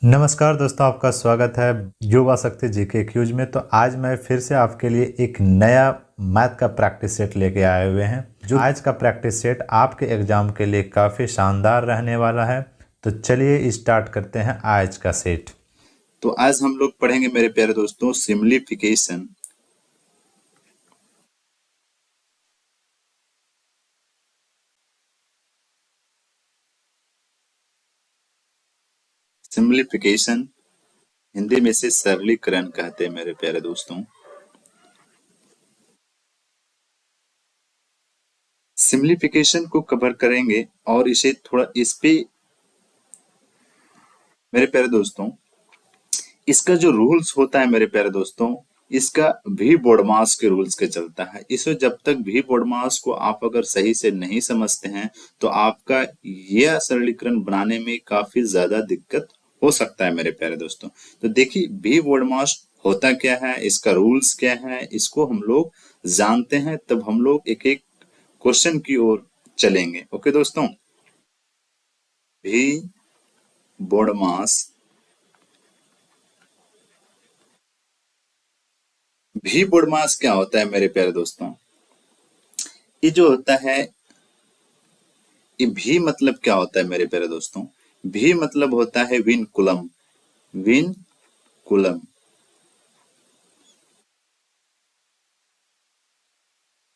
नमस्कार दोस्तों, आपका स्वागत है युवा शक्ति जीके क्यूज में। तो आज मैं फिर से आपके लिए एक नया मैथ का प्रैक्टिस सेट लेके आए हुए हैं। जो आज का प्रैक्टिस सेट आपके एग्जाम के लिए काफ़ी शानदार रहने वाला है। तो चलिए स्टार्ट करते हैं आज का सेट। तो आज हम लोग पढ़ेंगे मेरे प्यारे दोस्तों सिम्प्लीफिकेशन। सिम्प्लीफिकेशन हिंदी में से सरलीकरण कहते हैं मेरे प्यारे दोस्तों। सिम्प्लीफिकेशन को कवर करेंगे और इसे थोड़ा इस पे मेरे प्यारे दोस्तों, इसका जो रूल्स होता है मेरे प्यारे दोस्तों, इसका भी बोडमास के रूल्स के चलता है। इसे जब तक भी बोडमास को आप अगर सही से नहीं समझते हैं तो आपका यह सरलीकरण बनाने में काफी ज्यादा दिक्कत हो सकता है मेरे प्यारे दोस्तों। तो देखिए भी बोडमास होता क्या है, इसका रूल्स क्या है, इसको हम लोग जानते हैं तब हम लोग एक एक क्वेश्चन की ओर चलेंगे। ओके दोस्तों, भी बोडमास भी बोडमास क्या होता है मेरे प्यारे दोस्तों? ये जो होता है, ये भी मतलब क्या होता है मेरे प्यारे दोस्तों? भी मतलब होता है win coulomb. Win coulomb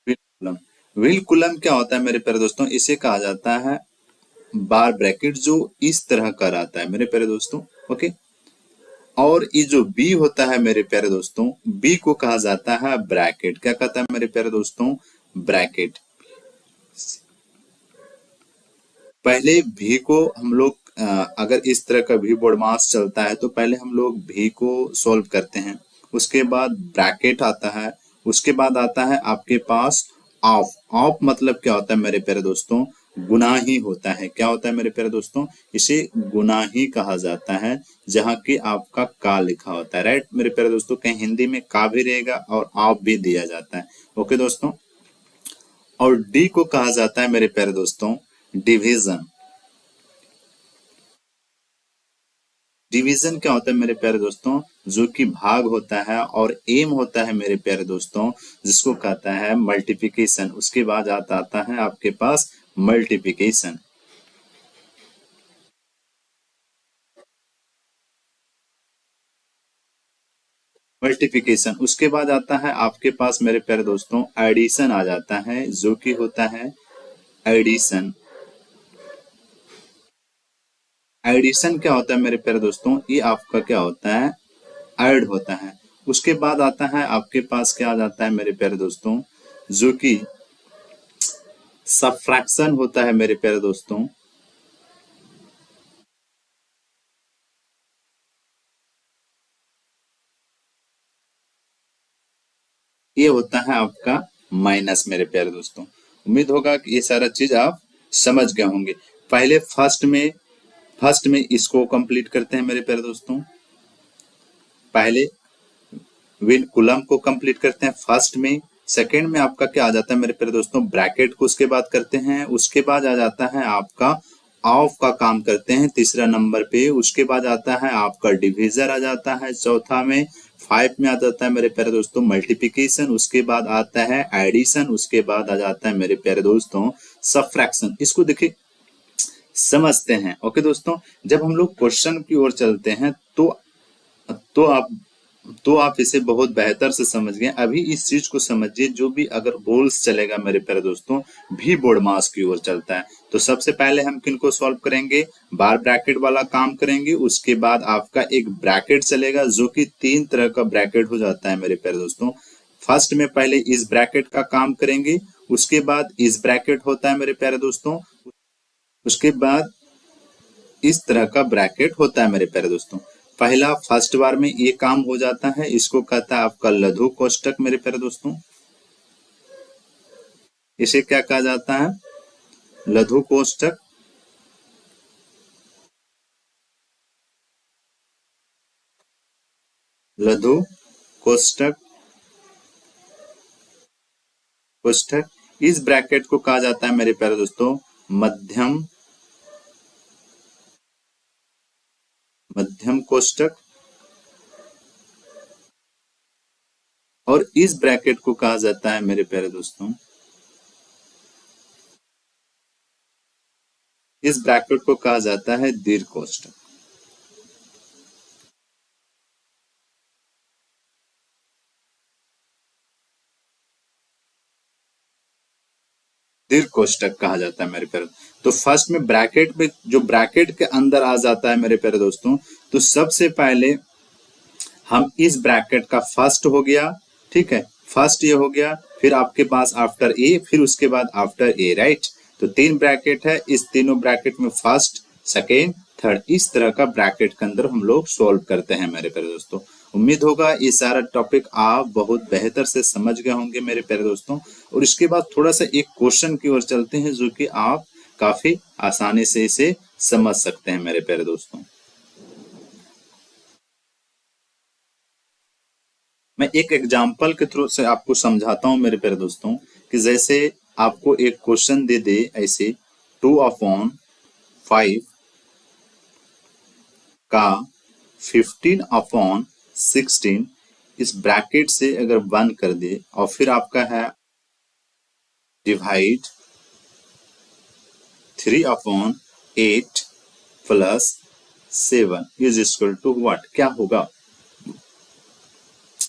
win coulomb win coulomb क्या होता है मेरे प्यारे दोस्तों? इसे कहा जाता है बार ब्रैकेट, जो इस तरह का रहता है मेरे प्यारे दोस्तों। ओके, और ये जो बी होता है मेरे प्यारे दोस्तों, बी को कहा जाता है ब्रैकेट। क्या कहता है मेरे प्यारे दोस्तों? ब्रैकेट। पहले भी को हम लोग अगर इस तरह का भी बोर्ड मास चलता है तो पहले हम लोग भी को सॉल्व करते हैं, उसके बाद ब्रैकेट आता है, उसके बाद आता है आपके पास ऑफ। ऑफ मतलब क्या होता है मेरे प्यारे दोस्तों? गुना ही होता है। क्या होता है मेरे प्यारे दोस्तों? इसे गुना ही कहा जाता है, जहाँ की आपका का लिखा होता है। राइट मेरे प्यारे दोस्तों, कहीं हिंदी में का भी रहेगा और ऑफ भी दिया जाता है। ओके दोस्तों, और डी को कहा जाता है मेरे प्यारे दोस्तों डिवीजन। डिवीजन क्या होता है मेरे प्यारे दोस्तों? जो कि भाग होता है, और एम होता है मेरे प्यारे दोस्तों जिसको कहता है मल्टीप्लिकेशन। उसके बाद आता है आपके पास मल्टीप्लिकेशन। मल्टीप्लिकेशन उसके बाद आता है आपके पास मेरे प्यारे दोस्तों एडिशन आ जाता है, जो कि होता है एडिशन। एडिशन क्या होता है मेरे प्यारे दोस्तों? ये आपका क्या होता है? ऐड होता है। उसके बाद आता है आपके पास क्या आ जाता है मेरे प्यारे दोस्तों? जो कि सबफ्रैक्शन होता है मेरे प्यारे दोस्तों। ये होता है आपका माइनस मेरे प्यारे दोस्तों। उम्मीद होगा कि ये सारा चीज आप समझ गए होंगे। पहले फर्स्ट में इसको कंप्लीट करते हैं मेरे प्यारे दोस्तों। पहले विन कुलम को कंप्लीट करते हैं फर्स्ट में। सेकंड में आपका क्या आ जाता है मेरे प्यारे दोस्तों? ब्रैकेट को उसके बाद करते हैं। उसके बाद आ जाता है आपका ऑफ का काम करते हैं तीसरा नंबर पे। उसके बाद आता है आपका डिविजर आ जाता है चौथा में। 5 में आ जाता है मेरे प्यारे दोस्तों मल्टीप्लिकेशन। उसके बाद आता है एडिशन। उसके बाद आ जाता है मेरे प्यारे दोस्तों सबट्रैक्शन। इसको देखिए समझते हैं। ओके दोस्तों, जब हम लोग क्वेश्चन की ओर चलते हैं तो आप इसे बहुत बेहतर से समझ गए। अभी इस चीज को समझिए, जो भी अगर रूल्स चलेगा मेरे प्यारे दोस्तों भी बोर्ड मास की ओर चलता है। तो सबसे पहले हम किनको सॉल्व करेंगे? बार ब्रैकेट वाला काम करेंगे। उसके बाद आपका एक ब्रैकेट चलेगा, जो कि 3 तरह का ब्रैकेट हो जाता है मेरे प्यारे दोस्तों। फर्स्ट में पहले इस ब्रैकेट का काम करेंगे, उसके बाद इस ब्रैकेट होता है मेरे प्यारे दोस्तों, उसके बाद इस तरह का ब्रैकेट होता है मेरे प्यारे दोस्तों। पहला फर्स्ट बार में ये काम हो जाता है, इसको कहता है आपका लघु कोष्टक मेरे प्यारे दोस्तों। इसे क्या कहा जाता है? लघु कोष्टक। लघु कोष्टक कोष्टक इस ब्रैकेट को कहा जाता है मेरे प्यारे दोस्तों मध्यम कोष्टक, और इस ब्रैकेट को कहा जाता है मेरे प्यारे दोस्तों, इस ब्रैकेट को कहा जाता है दीर्घ कोष्टक। दीर्घ कोष्टक कहा जाता है मेरे प्यारे। तो फर्स्ट में ब्रैकेट में जो ब्रैकेट के अंदर आ जाता है मेरे प्यारे दोस्तों, तो सबसे पहले हम इस ब्रैकेट का फर्स्ट हो गया, ठीक है, फर्स्ट ये हो गया, फिर आपके पास आफ्टर ए, फिर उसके बाद आफ्टर ए, राइट। तो 3 ब्रैकेट है, इस तीनों ब्रैकेट में फर्स्ट, सेकेंड, थर्ड, इस तरह का ब्रैकेट के अंदर हम लोग सॉल्व करते हैं मेरे प्यारे दोस्तों। उम्मीद होगा ये सारा टॉपिक आप बहुत बेहतर से समझ गए होंगे मेरे प्यारे दोस्तों। और इसके बाद थोड़ा सा एक क्वेश्चन की ओर चलते हैं, जो कि आप काफी आसानी से इसे समझ सकते हैं मेरे प्यारे दोस्तों। मैं एक एग्जाम्पल के थ्रू से आपको समझाता हूं मेरे प्यारे दोस्तों, कि जैसे आपको एक क्वेश्चन दे दे ऐसे 2/5 का 15/16 इस ब्रैकेट से अगर बंद कर दे, और फिर आपका है divide 3/8 plus 7 is equal to what, क्या होगा?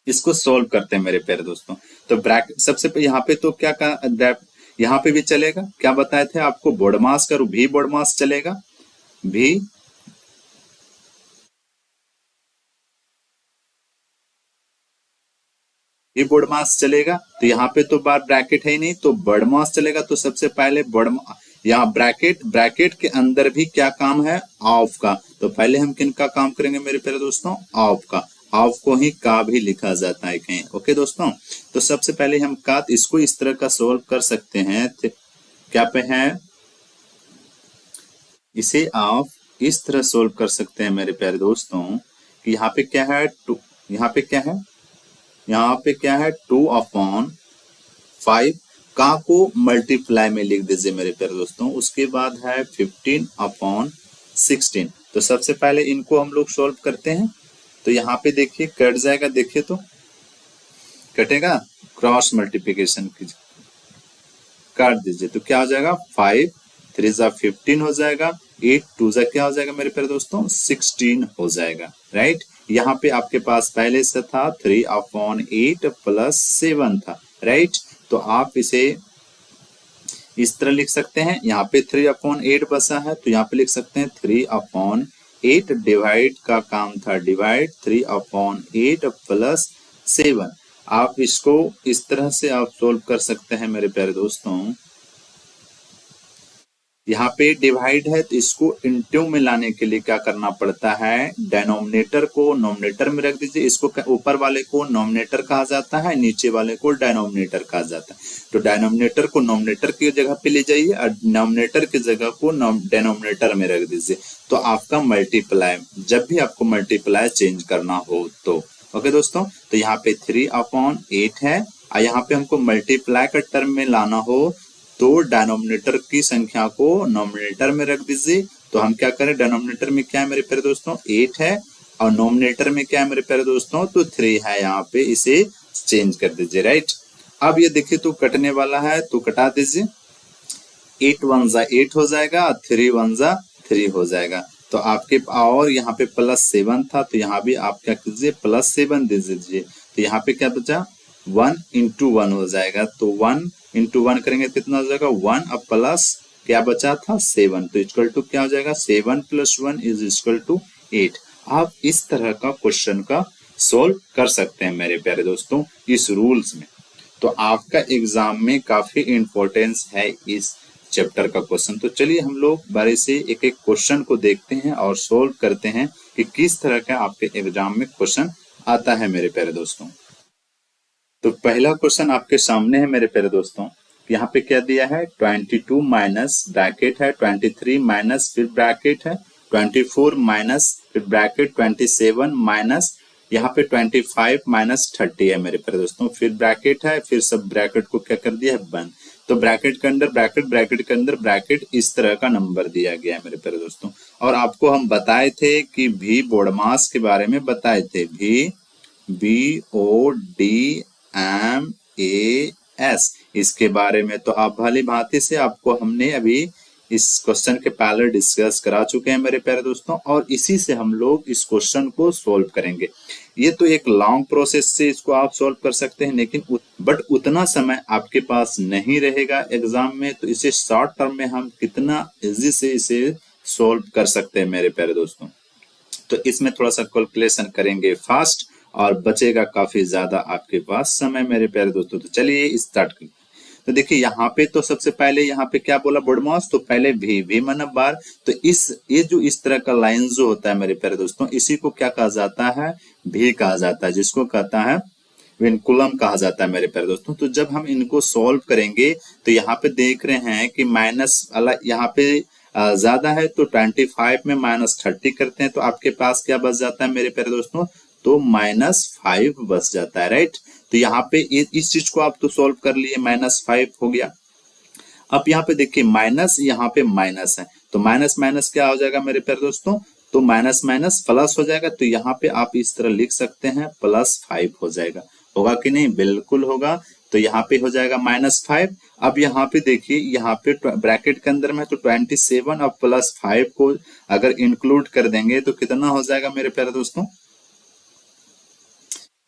इसको सॉल्व करते हैं मेरे प्यारे दोस्तों। तो ब्रैकेट सबसे पहले यहाँ पे तो क्या का यहाँ पे भी चलेगा, क्या बताए थे आपको, बोर्डमास करो, भी बोर्डमास चलेगा, भी बोर्डमास चलेगा। तो यहाँ पे तो बार ब्रैकेट है ही नहीं, तो बोर्डमास चलेगा। तो सबसे पहले यहाँ ब्रैकेट के अंदर भी क्या काम है, ऑफ का। तो पहले हम किन का काम करेंगे मेरे प्यारे दोस्तों, ऑफ का। ऑफ को ही का भी लिखा जाता है कहीं, ओके दोस्तों। तो सबसे पहले हम का इसको इस तरह का सोल्व कर सकते हैं, क्या पे है, इसे आप इस तरह सोल्व कर सकते हैं मेरे प्यारे दोस्तों, कि यहाँ पे क्या है, यहाँ पे क्या है, यहाँ पे क्या है 2/5, का को मल्टीप्लाई में लिख दीजिए मेरे प्यारे दोस्तों। उसके बाद है 15/16। तो सबसे पहले इनको हम लोग सोल्व करते हैं। तो यहाँ पे देखिए कट जाएगा, देखिए तो कटेगा, क्रॉस मल्टीप्लिकेशन कीजिए, काट दीजिए, तो क्या हो जाएगा, 5 3 जा 15 हो जाएगा, 8 2 जा क्या हो जाएगा मेरे प्यारे दोस्तों, 16 हो जाएगा, राइट। यहाँ पे आपके पास पहले से था 3/8 प्लस 7 था, राइट। तो आप इसे इस तरह लिख सकते हैं, यहाँ पे 3/8 बसा है, तो यहाँ पे लिख सकते हैं 3/8, डिवाइड का काम था, डिवाइड 3/8 प्लस 7। आप इसको इस तरह से आप सोल्व कर सकते हैं मेरे प्यारे दोस्तों। यहाँ पे डिवाइड है, तो इसको इनटू में लाने के लिए क्या करना पड़ता है, डिनोमिनेटर को नोमिनेटर में रख दीजिए। इसको ऊपर वाले को नोमिनेटर कहा जाता है, नीचे वाले को डिनोमिनेटर कहा जाता है। तो डिनोमिनेटर को नोमिनेटर की जगह पे ले जाइए, और डिनोमिनेटर की जगह को डिनोमिनेटर में रख दीजिए। तो आपका मल्टीप्लाई, जब भी आपको मल्टीप्लाई चेंज करना हो तो, ओके दोस्तों। तो यहाँ पे 3/8 है, और यहाँ पे हमको मल्टीप्लाई का टर्म में लाना हो तो डिनोमिनेटर की संख्या को नोमिनेटर में रख दीजिए। तो हम क्या करें, डिनोमिनेटर में क्या है मेरे प्यारे दोस्तों, 8 है, और नोमिनेटर में क्या है मेरे प्यारे दोस्तों, तो 3 है। यहाँ पे इसे चेंज कर दीजिए, राइट। अब ये देखिए तो कटने वाला है, तो कटा दीजिए, 8 1 जा 8 हो जाएगा, 3 1 जा 3 हो जाएगा। तो आपके और यहाँ पे प्लस 7 था, तो यहाँ भी आप क्या कीजिए, प्लस 7 दे दीजिए। तो यहाँ पे क्या बचा, 1 × 1 हो जाएगा। तो 1 × 1 करेंगे कितना हो जाएगा, 1, अब प्लस क्या बचा था, 7, तो इक्वल टू क्या हो जाएगा, 7 + 1 इज इक्वल टू 8। आप इस तरह का क्वेश्चन का सोल्व कर सकते हैं मेरे प्यारे दोस्तों इस रूल्स में। तो आपका एग्जाम में काफी इंपॉर्टेंस है इस चैप्टर का क्वेश्चन। तो चलिए हम लोग बारी से एक एक क्वेश्चन को देखते हैं और सोल्व करते हैं कि किस तरह का आपके एग्जाम में क्वेश्चन आता है मेरे प्यारे दोस्तों। तो पहला क्वेश्चन आपके सामने है मेरे प्यारे दोस्तों। यहाँ पे क्या दिया है, 22 माइनस ब्रैकेट है 23 माइनस फिर ब्रैकेट है 24 माइनस फिर ब्रैकेट 27 माइनस यहाँ पे 25 माइनस 30 है मेरे प्यारे दोस्तों, फिर ब्रैकेट है, फिर सब ब्रैकेट को क्या कर दिया है, बंद। तो ब्रैकेट के अंदर ब्रैकेट, ब्रैकेट के अंदर ब्रैकेट, इस तरह का नंबर दिया गया है मेरे प्यारे दोस्तों। और आपको हम बताए थे कि भी बोडमास के बारे में बताए थे, भी BODMAS, इसके बारे में तो आप भली भांति से आपको हमने अभी इस क्वेश्चन के पहले डिस्कस करा चुके हैं मेरे प्यारे दोस्तों, और इसी से हम लोग इस क्वेश्चन को सॉल्व करेंगे। ये तो एक लॉन्ग प्रोसेस से इसको आप सॉल्व कर सकते हैं, लेकिन बट उतना समय आपके पास नहीं रहेगा एग्जाम में, तो इसे शॉर्ट टर्म में हम कितना इजी से इसे सॉल्व कर सकते हैं मेरे प्यारे दोस्तों। तो इसमें थोड़ा सा कैलकुलेशन करेंगे फास्ट, और बचेगा काफी ज्यादा आपके पास समय मेरे प्यारे दोस्तों। तो चलिए स्टार्ट करें। तो देखिए यहाँ पे तो सबसे पहले यहाँ पे क्या बोला बोडमास, तो पहले भी मतलब बार। तो ये जो इस तरह का लाइन जो होता है मेरे प्यारे दोस्तों, इसी को क्या कहा जाता है, भी कहा जाता है, जिसको कहता है विनकुलम कहा जाता है मेरे प्यारे दोस्तों। तो जब हम इनको सॉल्व करेंगे तो यहाँ पे देख रहे हैं कि माइनस वाला यहाँ पे ज्यादा है, तो 25 में -30 करते हैं तो आपके पास क्या बच जाता है मेरे प्यारे दोस्तों, तो -5 बच जाता है, राइट। तो यहाँ पे इस चीज को आप तो सॉल्व कर लिए, -5 हो गया। अब यहाँ पे देखिए माइनस, यहाँ पे माइनस है, तो माइनस माइनस क्या हो जाएगा मेरे प्यारे दोस्तों, तो माइनस माइनस प्लस हो जाएगा। तो यहाँ पे आप इस तरह लिख सकते हैं +5 हो जाएगा, होगा कि नहीं, बिल्कुल होगा। तो यहाँ पे हो जाएगा -5। अब यहाँ पे देखिए, यहाँ पे ब्रैकेट के अंदर में तो 27 और +5 को अगर इंक्लूड कर देंगे तो कितना हो जाएगा मेरे प्यारे दोस्तों,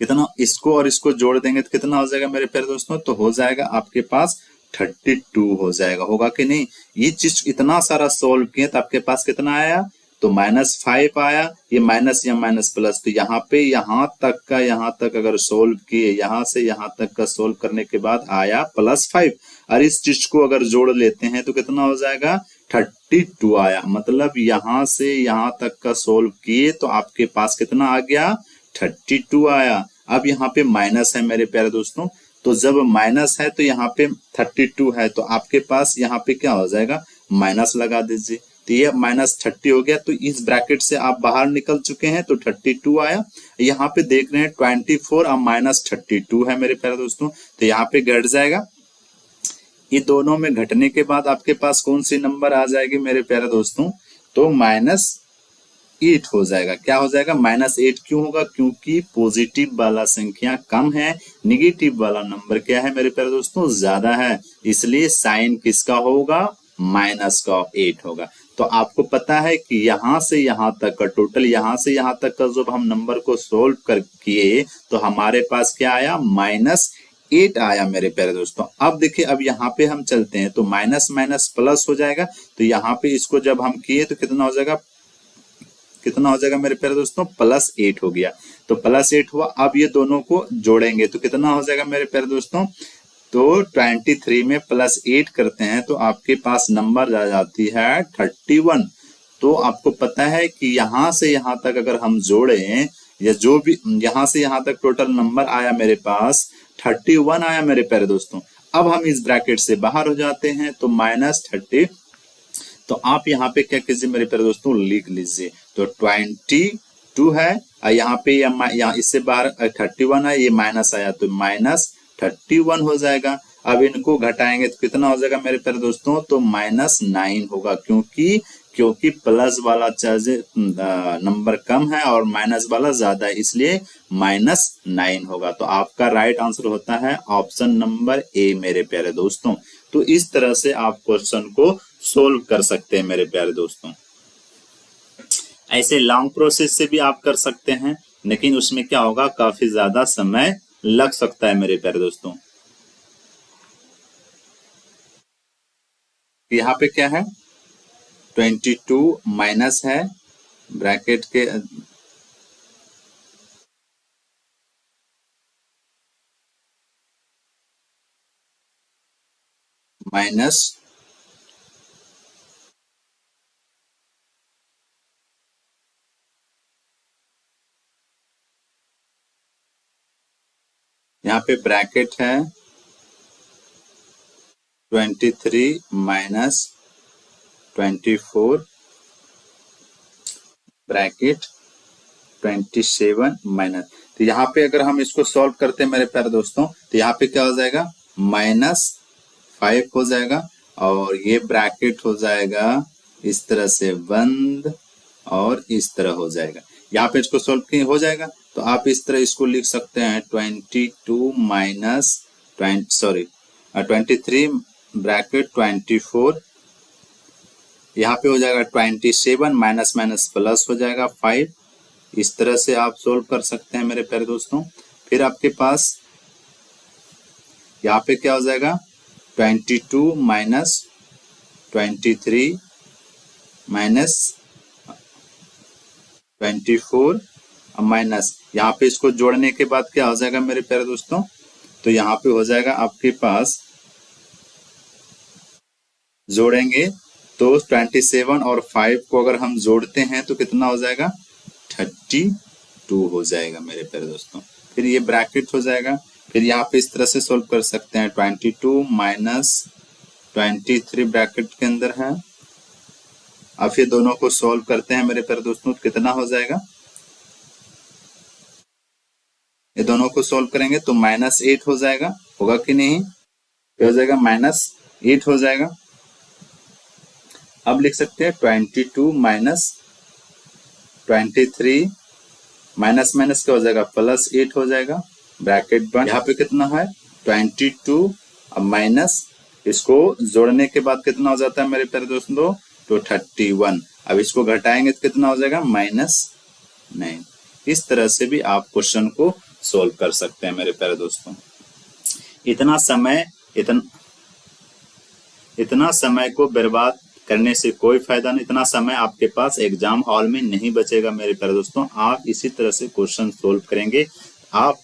कितना, इसको और इसको जोड़ देंगे तो कितना हो जाएगा मेरे प्यारे दोस्तों, तो हो जाएगा आपके पास 32 हो जाएगा, होगा कि नहीं। ये चीज इतना सारा सोल्व किए तो आपके पास कितना आया, तो -5 आया, ये माइनस या माइनस प्लस, तो यहाँ पे यहाँ तक अगर सोल्व किए, यहाँ से यहाँ तक का सोल्व करने के बाद आया +5, और इस चीज को अगर जोड़ लेते हैं तो कितना हो जाएगा, 32 आया। मतलब यहाँ से यहाँ तक का सोल्व किए तो आपके पास कितना आ गया, 32 आया। अब यहाँ पे माइनस है मेरे प्यारे दोस्तों, तो जब माइनस है तो यहाँ पे 32 है, तो आपके पास यहाँ पे क्या हो जाएगा, माइनस लगा दीजिए, तो ये -30 हो गया। तो इस ब्रैकेट से आप बाहर निकल चुके हैं, तो 32 आया। यहाँ पे देख रहे हैं 24 और -32 है मेरे प्यारे दोस्तों, तो यहाँ पे घट जाएगा। ये दोनों में घटने के बाद आपके पास कौन सी नंबर आ जाएगी मेरे प्यारे दोस्तों, तो -8 हो जाएगा। क्या हो जाएगा, -8 क्यों होगा, क्योंकि पॉजिटिव वाला संख्या कम है, निगेटिव वाला नंबर क्या है मेरे प्यारे दोस्तों, ज्यादा है, इसलिए साइन किसका होगा, -8 होगा। तो आपको पता है कि यहाँ से यहाँ तक का टोटल, यहाँ से यहाँ तक का जब हम नंबर को सोल्व कर किए तो हमारे पास क्या आया, -8 आया मेरे प्यारे दोस्तों। अब देखिए, अब यहाँ पे हम चलते हैं तो माइनस माइनस प्लस हो जाएगा, तो यहाँ पे इसको जब हम किए तो कितना हो जाएगा, कितना हो जाएगा मेरे प्यारे दोस्तों, +8 हो गया। तो +8 हुआ। अब ये दोनों को जोड़ेंगे तो कितना हो जाएगा मेरे प्यारे दोस्तों, तो 23 में +8 करते हैं तो आपके पास नंबर आ जाती है 31। तो आपको पता है कि यहाँ से यहाँ तक अगर हम जोड़े, या जो भी यहाँ से यहाँ तक टोटल नंबर आया मेरे पास 31 आया मेरे प्यारे दोस्तों। अब हम इस ब्रैकेट से बाहर हो जाते हैं तो -30, तो आप यहाँ पे क्या कीजिए मेरे प्यारे दोस्तों, लिख लीजिए। तो 22 है, यहाँ पे यहाँ इससे बाहर 31 है, ये माइनस आया तो -31 हो जाएगा। अब इनको घटाएंगे तो कितना हो जाएगा मेरे प्यारे दोस्तों, तो -9 होगा, क्योंकि प्लस वाला चार्ज नंबर कम है और माइनस वाला ज्यादा है, इसलिए -9 होगा। तो आपका राइट आंसर होता है ऑप्शन नंबर ए मेरे प्यारे दोस्तों। तो इस तरह से आप क्वेश्चन को सोल्व कर सकते हैं मेरे प्यारे दोस्तों। ऐसे लॉन्ग प्रोसेस से भी आप कर सकते हैं, लेकिन उसमें क्या होगा, काफी ज्यादा समय लग सकता है मेरे प्यारे दोस्तों। यहाँ पे क्या है, 22 माइनस है ब्रैकेट के माइनस यहाँ पे ब्रैकेट है 23 माइनस 24 ब्रैकेट 27 माइनस। तो यहाँ पे अगर हम इसको सॉल्व करते हैं मेरे प्यारे दोस्तों, तो यहाँ पे क्या हो जाएगा, 5 हो जाएगा और ये ब्रैकेट हो जाएगा इस तरह से बंद और इस तरह हो जाएगा। यहाँ पे इसको सॉल्व किए हो जाएगा तो आप इस तरह इसको लिख सकते हैं 22 माइनस 23 ब्रैकेट 24, यहाँ पे हो जाएगा 27 माइनस माइनस प्लस हो जाएगा 5। इस तरह से आप सोल्व कर सकते हैं मेरे प्यारे दोस्तों। फिर आपके पास यहाँ पे क्या हो जाएगा 22 माइनस 23 माइनस 24 माइनस यहाँ पे इसको जोड़ने के बाद क्या हो जाएगा मेरे प्यारे दोस्तों, तो यहाँ पे हो जाएगा आपके पास जोड़ेंगे तो 27 और 5 को अगर हम जोड़ते हैं तो कितना हो जाएगा 32 हो जाएगा मेरे प्यारे दोस्तों। फिर ये ब्रैकेट हो जाएगा। फिर यहाँ पे इस तरह से सोल्व कर सकते हैं 22 माइनस 23 ब्रैकेट के अंदर है। अब फिर दोनों को सोल्व करते हैं मेरे प्यारे दोस्तों, कितना हो जाएगा, ये दोनों को सोल्व करेंगे तो -8 हो जाएगा, होगा कि नहीं, क्या हो जाएगा -8 हो जाएगा। अब लिख सकते हैं 22 माइनस 23 माइनस माइनस क्या हो जाएगा +8 हो जाएगा, ब्रैकेट बंद। यहाँ पे कितना है 22 अब माइनस इसको जोड़ने के बाद कितना हो जाता है मेरे प्यारे दोस्तों तो 31। अब इसको घटाएंगे तो कितना हो जाएगा -9। इस तरह से भी आप क्वेश्चन को सोल्व कर सकते हैं मेरे प्यारे दोस्तों। इतना समय को बर्बाद करने से कोई फायदा नहीं, इतना समय आपके पास एग्जाम हॉल में नहीं बचेगा मेरे प्यारे दोस्तों। आप इसी तरह से क्वेश्चन सोल्व करेंगे, आप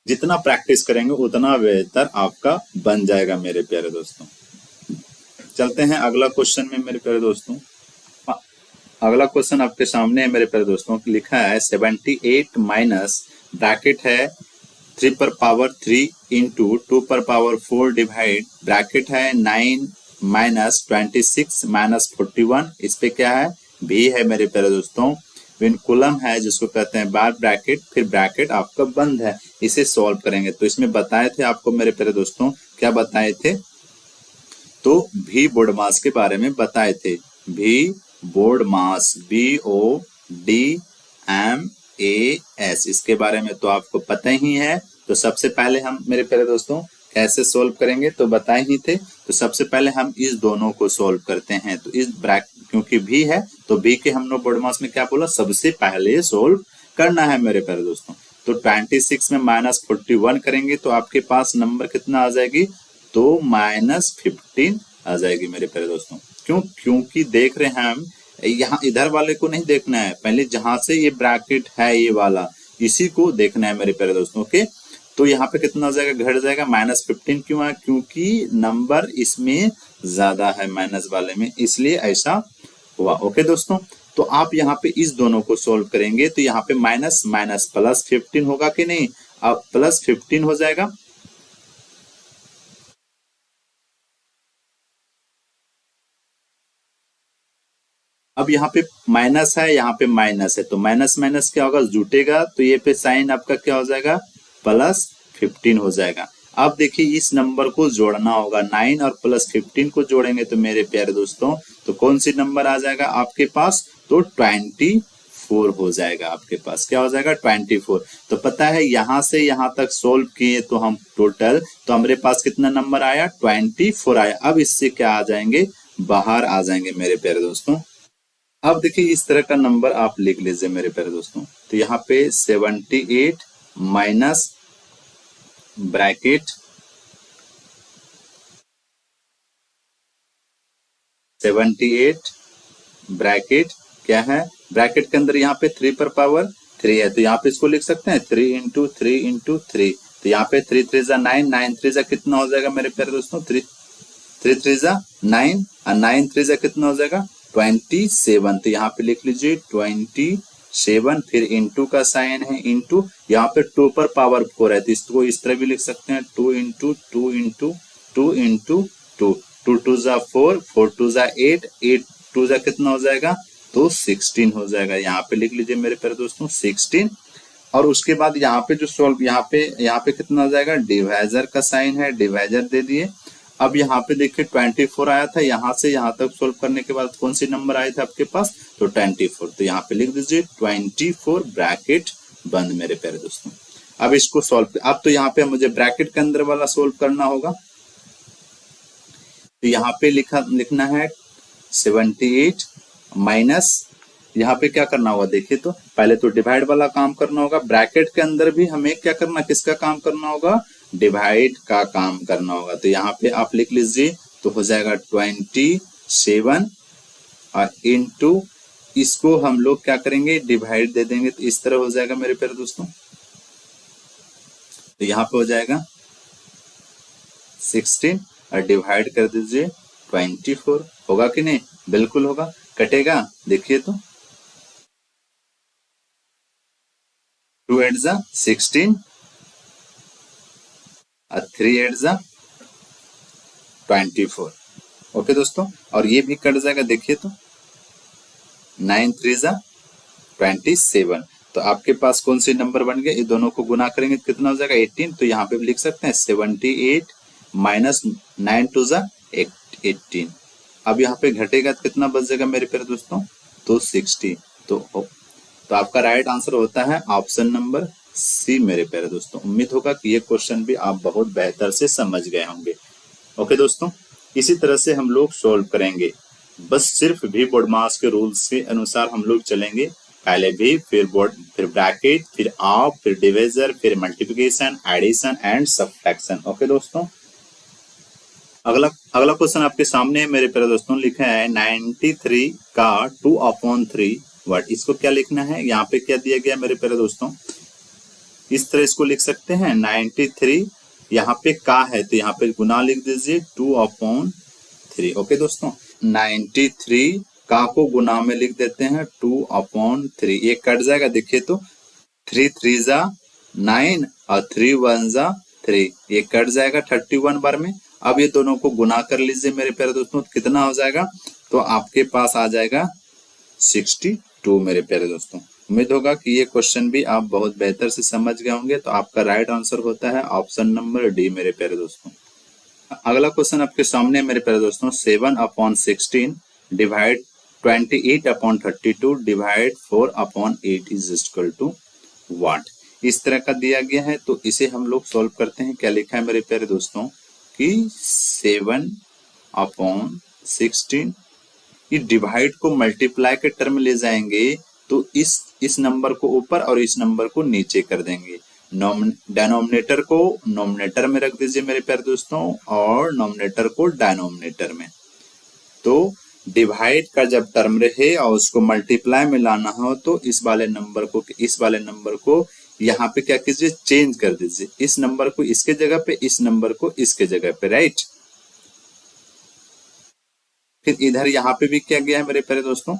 जितना प्रैक्टिस करेंगे उतना बेहतर आपका बन जाएगा मेरे प्यारे दोस्तों। चलते हैं अगला क्वेश्चन में मेरे प्यारे दोस्तों। अगला क्वेश्चन आपके सामने है मेरे प्यारे दोस्तों, लिखा है 78 माइनस ब्रैकेट है 3 पर पावर 3 इंटू 2 पर पावर 4 डिवाइड ब्रैकेट है 9 माइनस 26 माइनस 41। इस पे क्या है भी है मेरे प्यारे दोस्तों, विनकुलम है जिसको कहते हैं बार ब्रैकेट, फिर ब्रैकेट आपका बंद है। इसे सॉल्व करेंगे तो इसमें बताए थे आपको मेरे प्यारे दोस्तों, क्या बताए थे, तो भी बोर्ड मास के बारे में बताए थे। भी बोर्ड मास BODMAS, इसके बारे में तो आपको पता ही है। तो सबसे पहले हम मेरे प्यारे दोस्तों कैसे सोल्व करेंगे तो बताए ही थे। तो सबसे पहले हम इस दोनों को सोल्व करते हैं। तो इस ब्रैकेट क्योंकि भी है तो भी के हमने बोर्ड मास में क्या बोला, सबसे पहले सोल्व करना है मेरे प्यारे दोस्तों। तो 26 में -41 करेंगे तो आपके पास नंबर कितना आ जाएगी, तो -15 आ जाएगी मेरे प्यारे दोस्तों। क्योंकि देख रहे हैं हम यहाँ इधर वाले को नहीं देखना है, पहले जहां से ये ब्रैकेट है ये वाला इसी को देखना है मेरे प्यारे दोस्तों के। तो यहाँ पे कितना हो जाएगा, घट जाएगा -15। क्यों है, क्योंकि नंबर इसमें ज्यादा है माइनस वाले में, इसलिए ऐसा हुआ। ओके दोस्तों, तो आप यहाँ पे इस दोनों को सोल्व करेंगे तो यहाँ पे माइनस माइनस प्लस 15 होगा कि नहीं, अब +15 हो जाएगा। अब यहाँ पे माइनस है, यहाँ पे माइनस है, तो माइनस माइनस क्या होगा, जुटेगा, तो ये पे साइन आपका क्या हो जाएगा +15 हो जाएगा। अब देखिए इस नंबर को जोड़ना होगा, 9 और +15 को जोड़ेंगे तो मेरे प्यारे दोस्तों तो कौन सी नंबर आ जाएगा आपके पास, तो 24 हो जाएगा आपके पास, क्या हो जाएगा 24। तो पता है यहाँ से यहाँ तक सोल्व किए तो हम टोटल, तो हमारे पास कितना नंबर आया 24 आया। अब इससे क्या आ जाएंगे, बाहर आ जाएंगे मेरे प्यारे दोस्तों। अब देखिए इस तरह का नंबर आप लिख लीजिए मेरे प्यारे दोस्तों। तो यहाँ पे 78 माइनस ब्रैकेट 78 ब्रैकेट क्या है, ब्रैकेट के अंदर यहाँ पे 3 पर पावर 3 है तो यहाँ पे इसको लिख सकते हैं 3 इंटू 3 इंटू 3। तो यहाँ पे 3 3 जा 9, 9 3 जा कितना हो जाएगा मेरे प्यारे दोस्तों, 3 3 जा 9 और 9 3 जा कितना हो जाएगा 27। तो यहाँ पे लिख लीजिए 27, फिर इंटू का साइन है, इंटू यहाँ पे 2 पर पावर 4 है तो इसको इस तरह भी लिख सकते हैं 2 इंटू 2 इंटू 2 इंटू 2, 2 2 जा 4, 4 2 जा 8, 8 2 जा कितना हो जाएगा, तो 16 हो जाएगा। यहाँ पे लिख लीजिए मेरे प्यारे दोस्तों 16। और उसके बाद यहाँ पे जो सोल्व, यहाँ पे कितना आ जाएगा, डिवाइजर का साइन है, डिवाइजर दे दिए। अब यहाँ पे देखिए 24 आया था, यहाँ से यहाँ तक सोल्व करने के बाद कौन सी नंबर आए थे आपके पास, तो 24। तो यहाँ पे लिख दीजिए 24 ब्रैकेट बंद मेरे प्यारे दोस्तों। अब इसको सॉल्व, अब तो यहाँ पे मुझे ब्रैकेट के अंदर वाला सोल्व करना होगा। तो यहाँ पे लिखना है 78 माइनस, यहाँ पे क्या करना होगा देखिए, तो पहले तो डिवाइड वाला काम करना होगा, ब्रैकेट के अंदर भी हमें क्या करना, किसका काम करना होगा, डिवाइड का काम करना होगा। तो यहाँ पे आप लिख लीजिए, तो हो जाएगा 27 और इनटू, इसको हम लोग क्या करेंगे, डिवाइड दे देंगे, तो इस तरह हो जाएगा मेरे प्यारे दोस्तों। तो यहाँ पे हो जाएगा 16 और डिवाइड कर दीजिए 24, होगा कि नहीं, बिल्कुल होगा, कटेगा, देखिए तो 2 8 जा 16 और 3 8 जा 24। ओके दोस्तों, और ये भी कट जाएगा, देखिए तो 9 3 जा 27। तो आपके पास कौन से नंबर बन गए, ये दोनों को गुना करेंगे तो कितना हो जाएगा 18। तो यहाँ पे लिख सकते हैं 78 माइनस 9 2 जा 18। अब यहाँ पे घटेगा तो कितना बच जाएगा मेरे प्यारे दोस्तों, तो 60। तो आपका राइट आंसर होता है ऑप्शन नंबर सी मेरे प्यारे दोस्तों। उम्मीद होगा कि ये क्वेश्चन भी आप बहुत बेहतर से समझ गए होंगे। ओके दोस्तों, इसी तरह से हम लोग सोल्व करेंगे, बस सिर्फ भी बोर्डमास के रूल्स के अनुसार हम लोग चलेंगे। पहले भी, फिर ब्रैकेट, फिर ऑफ, फिर डिविजन, फिर multiplication, addition and subtraction. Okay दोस्तों, अगला क्वेश्चन आपके सामने मेरे प्यारे दोस्तों लिखा है 93 का 2/3 वर्ड। इसको क्या लिखना है, यहाँ पे क्या दिया गया मेरे प्यारे दोस्तों, इस तरह इसको लिख सकते हैं 93, यहाँ पे का है तो यहाँ पे गुना लिख दीजिए 2/3। ओके दोस्तों, 93 का को गुना में लिख देते हैं 2/3, ये कट जाएगा, देखिए तो 3 3 जा 9 और 3 1 जा 3, ये कट जाएगा 31 बार में। अब ये दोनों को गुना कर लीजिए मेरे प्यारे दोस्तों, कितना हो जाएगा, तो आपके पास आ जाएगा 62 मेरे प्यारे दोस्तों। उम्मीद होगा कि ये क्वेश्चन भी आप बहुत बेहतर से समझ गए होंगे। तो आपका राइट आंसर होता है ऑप्शन नंबर डी मेरे प्यारे दोस्तों। अगला क्वेश्चन आपके सामने मेरे प्यारे दोस्तों, 7/16 divide 28/32 divide 4/8 is equal to what. इस तरह का दिया गया है, तो इसे हम लोग सॉल्व करते हैं। क्या लिखा है मेरे प्यारे दोस्तों कि 7/16, ये डिवाइड को मल्टीप्लाई के टर्म ले जाएंगे, तो इस नंबर को ऊपर और इस नंबर को नीचे कर देंगे। डिनोमिनेटर को नोमिनेटर में रख दीजिए मेरे प्यारे दोस्तों, और नोमिनेटर को डिनोमिनेटर में। तो डिवाइड का जब टर्म रहे और उसको मल्टीप्लाई में लाना हो, तो इस वाले नंबर को यहाँ पे क्या कीजिए, चेंज कर दीजिए, इस नंबर को इसके जगह पे, इस नंबर को इसके जगह पे, राइट। फिर इधर यहाँ पे भी क्या गया है मेरे प्यारे दोस्तों,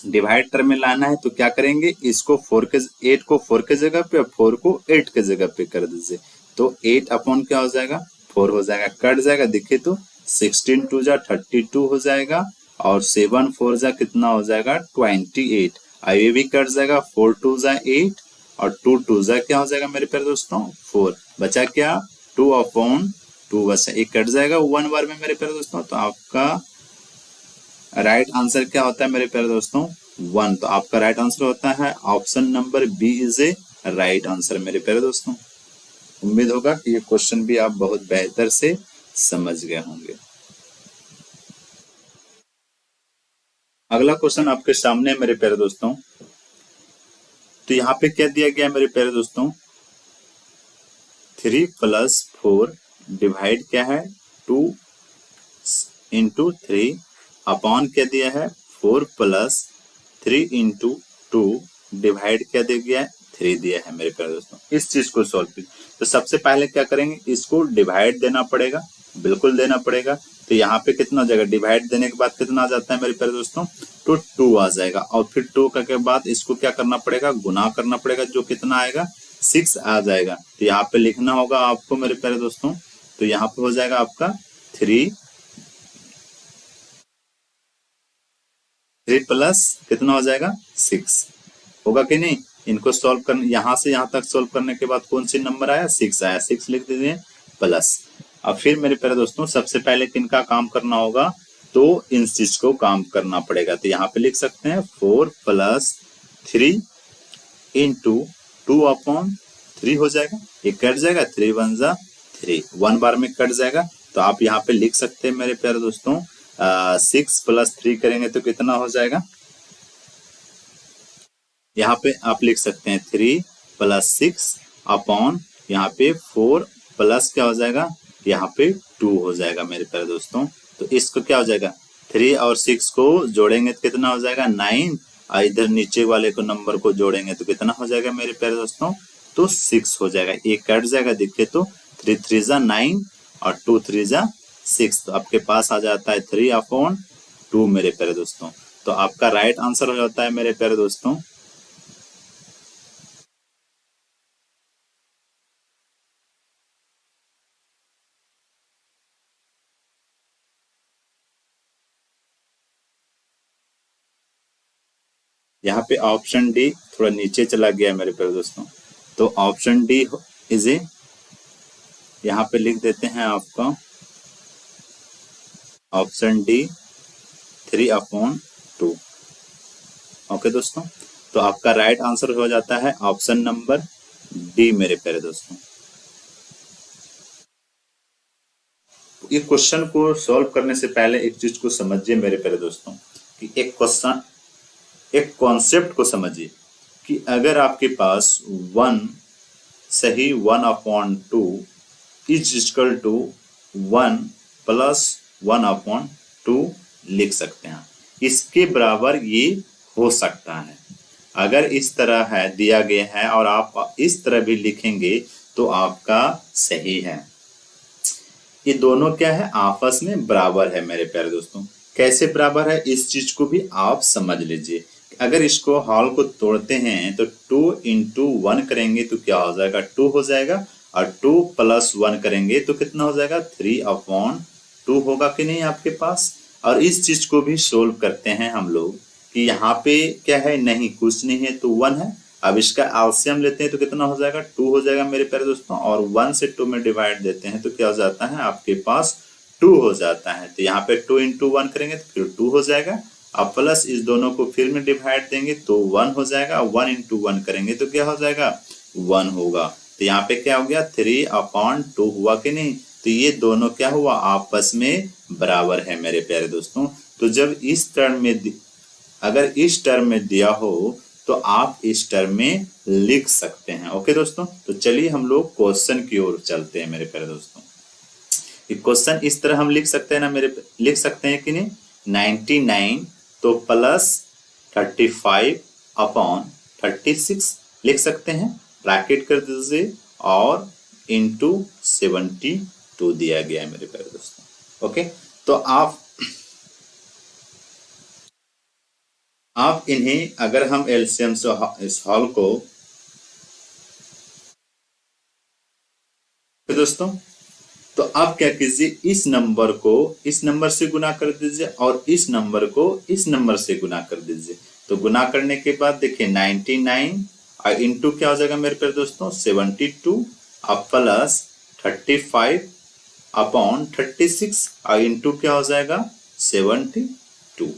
डिवाइड टर्म में लाना है, तो क्या करेंगे, इसको 8 को 4 के जगह पे और 4 को 8 के जगह पे कर दीजिए। तो 8 अपॉन क्या हो जाएगा, 4 हो जाएगा, कट जाएगा, देखिए तो 16 2 जा 32 हो जाएगा, और 7 4 जा कितना हो जाएगा 28, ये भी कट जाएगा, 4 2 जा 8 और 2 2 जा क्या हो जाएगा मेरे प्यारे दोस्तों 4, बचा क्या 2/2, बचा एक कट जाएगा 1 बार में मेरे प्यारे दोस्तों। तो आपका राइट आंसर क्या होता है मेरे प्यारे दोस्तों 1। तो आपका राइट आंसर होता है option number B is a right answer मेरे प्यारे दोस्तों। उम्मीद होगा कि ये क्वेश्चन भी आप बहुत बेहतर से समझ गए होंगे। अगला क्वेश्चन आपके सामने मेरे प्यारे दोस्तों, तो यहाँ पे क्या दिया गया मेरे प्यारे दोस्तों, 3 + 4 डिवाइड क्या है 2 × 3 अपॉन क्या दिया है 4 + 3 × 2 डिवाइड क्या दे गया है 3 दिया है मेरे प्यारे दोस्तों। इस चीज को सॉल्व कीजिए। तो सबसे पहले क्या करेंगे, इसको डिवाइड देना पड़ेगा, बिल्कुल देना पड़ेगा। तो यहाँ पे कितना हो जाएगा, डिवाइड देने के बाद कितना आ जाता है मेरे प्यारे दोस्तों, तो 2 आ जाएगा, और फिर 2 के बाद इसको क्या करना पड़ेगा, गुना करना पड़ेगा, जो कितना आएगा 6 आ जाएगा। तो यहाँ पे लिखना होगा आपको मेरे प्यारे दोस्तों, तो यहाँ पे हो जाएगा आपका 3 प्लस कितना हो जाएगा 6, होगा कि नहीं, इनको सॉल्व करने, यहां से यहां तक सॉल्व करने के बाद कौन सी नंबर आया, 6 आया, 6 लिख दीजिए प्लस। अब फिर मेरे प्यारे दोस्तों सबसे पहले किनका काम करना होगा, तो इन चीज को काम करना पड़ेगा। तो यहाँ पे लिख सकते हैं 4 + 3 इंटू 2/3 हो जाएगा, ये कट जाएगा, 3 × 1 = 3, 1 बार में कट जाएगा। तो आप यहाँ पे लिख सकते हैं मेरे प्यारे दोस्तों 6 + 3 करेंगे तो कितना हो जाएगा, यहाँ पे आप लिख सकते हैं 3 + 6 अपॉन यहाँ पे 4 प्लस क्या हो जाएगा, यहाँ पे 2 हो जाएगा मेरे प्यारे दोस्तों। तो इसको क्या हो जाएगा, 3 और 6 को जोड़ेंगे तो कितना हो जाएगा 9, और इधर नीचे वाले को नंबर को जोड़ेंगे तो कितना हो जाएगा मेरे प्यारे दोस्तों, तो 6 हो जाएगा। एक कट जाएगा, देखिए तो 3 × 3 = 9 और 2 × 3 = 6, तो आपके पास आ जाता है 3/2 मेरे प्यारे दोस्तों। तो आपका राइट आंसर हो जाता है मेरे प्यारे दोस्तों यहाँ पे ऑप्शन डी थोड़ा नीचे चला गया मेरे प्यारे दोस्तों, तो ऑप्शन डी इज ए, यहाँ पे लिख देते हैं आपका ऑप्शन डी 3/2। ओके दोस्तों, तो आपका राइट आंसर हो जाता है ऑप्शन नंबर डी मेरे प्यारे दोस्तों। ये क्वेश्चन को सॉल्व करने से पहले एक चीज को समझिए मेरे प्यारे दोस्तों, कि एक क्वेश्चन, एक कॉन्सेप्ट को समझिए कि अगर आपके पास 1 सही 1/2 इज इक्वल टू 1 + 1/2 लिख सकते हैं। इसके बराबर ये हो सकता है, अगर इस तरह है दिया गया है और आप इस तरह भी लिखेंगे तो आपका सही है। ये दोनों क्या है, आपस में बराबर है मेरे प्यारे दोस्तों। कैसे बराबर है इस चीज को भी आप समझ लीजिए। अगर इसको हॉल को तोड़ते हैं तो 2 × 1 करेंगे तो क्या हो जाएगा, 2 हो जाएगा, और 2 + 1 करेंगे तो कितना हो जाएगा, 3/2 होगा कि नहीं आपके पास। और इस चीज को भी सोल्व करते हैं हम लोग कि यहाँ पे क्या है, नहीं कुछ नहीं है तो 1 है। अब इसका एलसीएम लेते हैं तो कितना हो जाएगा, 2 हो जाएगा मेरे प्यारे दोस्तों, और 1 से 2 में डिवाइड देते हैं तो क्या हो जाता है आपके पास 2 हो जाता है। तो यहाँ पे 2 × 1 करेंगे तो फिर 2 हो जाएगा, अब प्लस इस दोनों को फिर में डिवाइड देंगे तो 1 हो जाएगा, 1 × 1 करेंगे तो क्या हो जाएगा 1 होगा। तो यहाँ पे क्या हो गया 3/2 हुआ कि नहीं। तो ये दोनों क्या हुआ, आपस में बराबर है मेरे प्यारे दोस्तों। तो जब इस टर्म में, अगर इस टर्म में दिया हो तो आप इस टर्म में लिख सकते हैं। ओके दोस्तों, तो चलिए हम लोग क्वेश्चन की ओर चलते हैं मेरे प्यारे दोस्तों। ये क्वेश्चन इस तरह हम लिख सकते हैं ना मेरे, लिख सकते हैं कि नहीं, 99 तो +35/36 लिख सकते हैं, ब्रैकेट कर दीजिए और इंटू 72 दिया गया है मेरे प्यारे दोस्तों। ओके, तो आप इन्हें अगर हम एलसीएम से इस हॉल को, दोस्तों तो आप क्या कीजिए, इस नंबर को इस नंबर से गुना कर दीजिए और इस नंबर को इस नंबर से गुना कर दीजिए। तो गुना करने के बाद देखिए 99 और इंटू क्या हो जाएगा मेरे प्यारे दोस्तों 72 अब प्लस 35/36 और इंटू क्या हो जाएगा 72।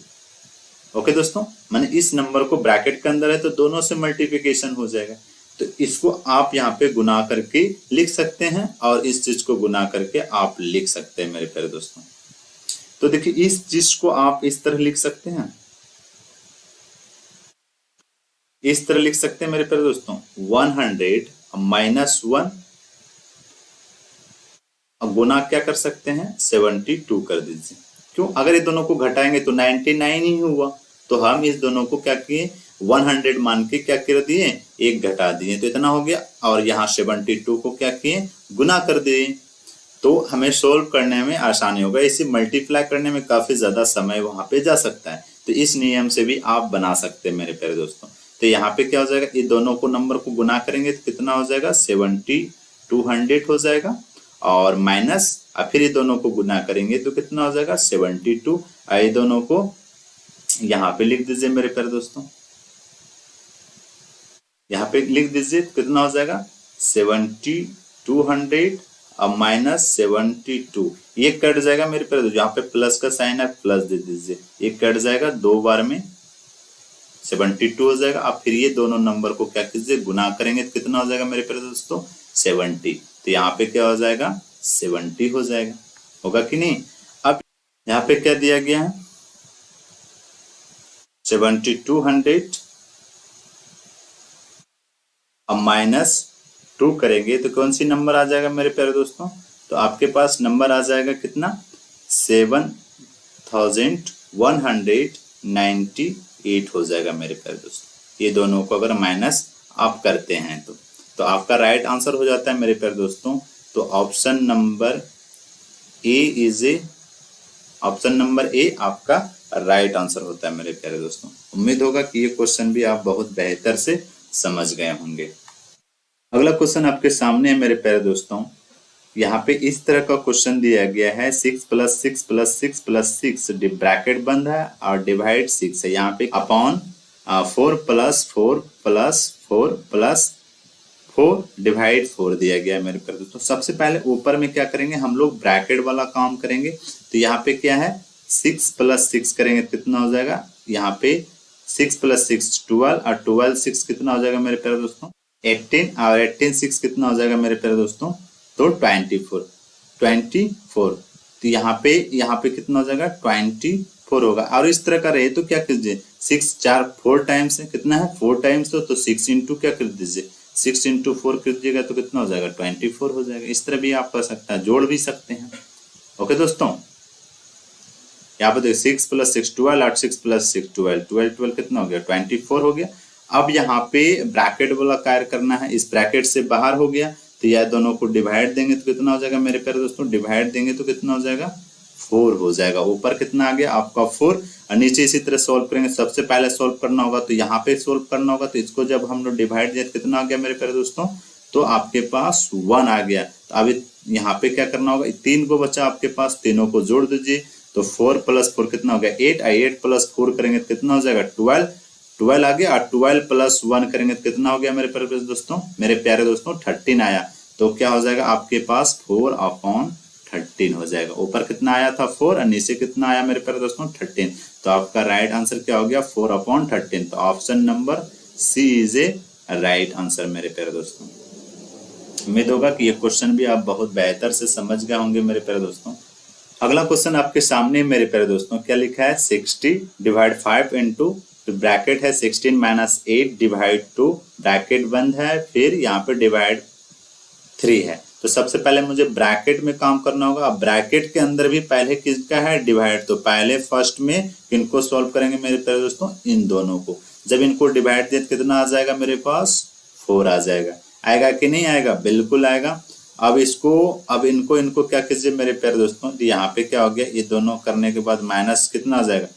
ओके दोस्तों, मैंने इस नंबर को ब्रैकेट के अंदर है तो दोनों से मल्टीप्लिकेशन हो जाएगा। तो इसको आप यहाँ पे गुना करके लिख सकते हैं और इस चीज को गुना करके आप लिख सकते हैं मेरे प्यारे दोस्तों। तो देखिए इस चीज को आप इस तरह लिख सकते हैं, इस तरह लिख सकते हैं मेरे प्यारे दोस्तों 100 - 1 गुना क्या कर सकते हैं 72 कर दीजिए। क्यों, अगर ये दोनों को घटाएंगे तो 99 ही हुआ, तो हम इस दोनों को क्या किए 100 मान के क्या कर दिए, एक घटा दिए तो इतना हो गया, और यहाँ 72 को क्या किए गुना कर दिए। तो हमें सोल्व करने में आसानी होगा, इसे मल्टीप्लाई करने में काफी ज्यादा समय वहां पे जा सकता है। तो इस नियम से भी आप बना सकते हैं मेरे प्यारे दोस्तों। तो यहाँ पे क्या हो जाएगा, ये दोनों को नंबर को गुना करेंगे तो कितना हो जाएगा 7200 हो जाएगा, और माइनस फिर ये दोनों को गुना करेंगे तो कितना हो जाएगा 72। ये दोनों को यहाँ पे लिख दीजिए मेरे प्यारे दोस्तों। यहाँ पे लिख दीजिए कितना हो जाएगा 7200 अब -72, ये कट जाएगा मेरे प्यारे, यहाँ पे प्लस का साइन है प्लस दे दीजिए, ये कट जाएगा 2 बार में 72 हो जाएगा। अब फिर ये दोनों नंबर को क्या कीजिए गुना करेंगे तो कितना हो जाएगा मेरे प्यारे दोस्तों 70, तो यहाँ पे क्या हो जाएगा 70 हो जाएगा, होगा कि नहीं। अब यहाँ पे क्या दिया गया है 7200 अब -2 करेंगे तो कौन सी नंबर आ जाएगा मेरे प्यारे दोस्तों, तो आपके पास नंबर आ जाएगा कितना 7198 हो जाएगा मेरे प्यारे दोस्तों। ये दोनों को अगर माइनस आप करते हैं तो आपका राइट आंसर हो जाता है मेरे प्यारे दोस्तों। तो ऑप्शन नंबर ए आपका राइट आंसर होता है मेरे प्यारे दोस्तों। उम्मीद होगा कि ये क्वेश्चन भी आप बहुत बेहतर से समझ गए होंगे। अगला क्वेश्चन आपके सामने है मेरे प्यारे दोस्तों, यहाँ पे इस तरह का क्वेश्चन दिया गया है 6 + 6 + 6 + 6 ब्रैकेट बंद है और डिवाइड 6 है, यहाँ पे अपॉन 4 + 4 + 4 + 4 डिवाइड 4 दिया गया है मेरे प्यारे दोस्तों। सबसे पहले ऊपर में क्या करेंगे हम लोग ब्रैकेट वाला काम करेंगे, तो यहाँ पे क्या है 6 + 6 करेंगे कितना हो जाएगा, यहाँ पे 6 + 6 12 और 12 6 कितना हो जाएगा मेरे प्यारे दोस्तों 18 और 18 6 कितना हो जाएगा मेरे प्यारे दोस्तों तो 24। तो यहाँ पे कितना हो जाएगा 24 होगा। और इस तरह का रहे तो क्या कर दीजिए 6 4 4 टाइम्स है, कितना है 4 टाइम्स तो 6 इंटू क्या कर दीजिए 6 इंटू 4 कर दीजिएगा तो कितना हो जाएगा 24 हो जाएगा। इस तरह भी आप कर सकते हैं, जोड़ भी सकते हैं। ओके दोस्तों, यहाँ पे देखिए 6 + 6 12 और 6 + 6 12 12 कितना हो गया 24 हो गया। अब यहाँ पे ब्रैकेट वाला कार्य करना है, इस ब्रैकेट से बाहर हो गया तो यह दोनों को डिवाइड देंगे तो कितना हो जाएगा मेरे प्यारे दोस्तों, डिवाइड देंगे तो कितना हो जाएगा 4 हो जाएगा। ऊपर कितना आ गया आपका 4 और नीचे इसी तरह सॉल्व करेंगे। सबसे पहले सॉल्व करना होगा तो यहाँ पे सॉल्व करना होगा, तो इसको जब हम लोग डिवाइड दिया कितना आ गया मेरे प्यारे दोस्तों, तो आपके पास 1 आ गया। तो अब यहाँ पे क्या करना होगा 3 को बचा आपके पास, तीनों को जोड़ दीजिए तो 4 + 4 कितना हो गया 8 और 8 + 4 करेंगे तो कितना हो जाएगा 12 आ गया। और 12 + 1 करेंगे तो कितना हो गया मेरे प्यारे दोस्तों 13 आया। तो क्या हो जाएगा आपके पास 4/13 हो जाएगा। ऊपर कितना आया था 4 और नीचे कितना आया मेरे प्यारे दोस्तों 13। तो आपका राइट आंसर क्या हो गया 4/13। तो option number C is a right answer मेरे प्यारे दोस्तों। उम्मीद होगा कि ये क्वेश्चन भी आप बहुत बेहतर से समझ गए होंगे मेरे प्यारे दोस्तों। अगला क्वेश्चन आपके सामने मेरे प्यारे दोस्तों क्या लिखा है 60 / 5 इंटू ब्रैकेट है 16 - 8 डिवाइड 2 ब्रैकेट बंद है, फिर यहाँ पे डिवाइड 3 है। तो सबसे पहले मुझे ब्रैकेट में काम करना होगा। अब ब्रैकेट के अंदर भी पहले किसका है डिवाइड, तो पहले फर्स्ट में इनको सॉल्व करेंगे मेरे प्यारे दोस्तों इन दोनों को। जब इनको डिवाइड दिया कितना आ जाएगा मेरे पास 4 आ जाएगा। आएगा कि नहीं आएगा, बिल्कुल आएगा। अब इनको क्या कीजिए मेरे प्यारे दोस्तों, तो यहाँ पे क्या हो गया ये दोनों करने के बाद माइनस कितना आ जाएगा,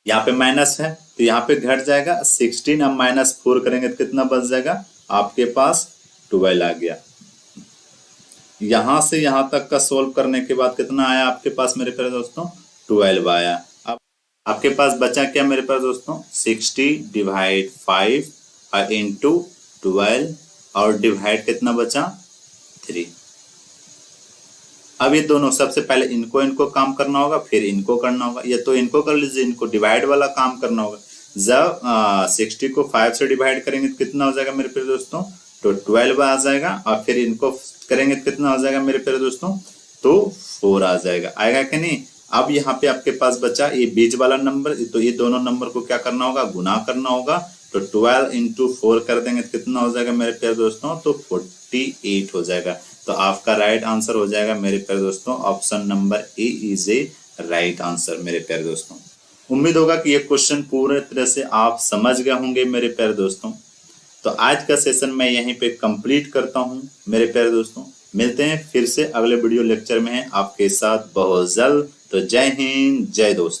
यहाँ पे माइनस है तो यहाँ पे घट जाएगा 16। अब -4 करेंगे तो कितना बच जाएगा आपके पास 12 आ गया। यहां से यहां तक का सोल्व करने के बाद कितना आया आपके पास मेरे प्यारे दोस्तों 12 आया। अब आपके पास बचा क्या मेरे प्यारे दोस्तों 60 / 5 इंटू 12 और डिवाइड कितना बचा 3। अब ये दोनों सबसे पहले इनको काम करना होगा, फिर इनको करना होगा। या तो इनको कर लीजिए, इनको डिवाइड वाला काम करना होगा। जब 60 को 5 से डिवाइड करेंगे तो कितना हो जाएगा मेरे प्यारे दोस्तों तो 12 आ जाएगा। और फिर इनको करेंगे तो कितना हो जाएगा मेरे प्यारे दोस्तों तो 4 आ जाएगा। आएगा कि नहीं। अब यहाँ पे आपके पास बचा ये बीच वाला नंबर, तो ये दोनों नंबर को क्या करना होगा गुना करना होगा। तो 12 × 4 कर देंगे तो कितना हो जाएगा मेरे प्यारे दोस्तों तो 48 हो जाएगा। तो आपका राइट आंसर हो जाएगा मेरे प्यारे दोस्तों option number A is a right answer मेरे प्यारे दोस्तों। उम्मीद होगा कि ये क्वेश्चन पूरे तरह से आप समझ गए होंगे मेरे प्यारे दोस्तों। तो आज का सेशन मैं यहीं पे कंप्लीट करता हूं मेरे प्यारे दोस्तों। मिलते हैं फिर से अगले वीडियो लेक्चर में आपके साथ बहुत जल्द। तो जय हिंद, जय दोस्तों।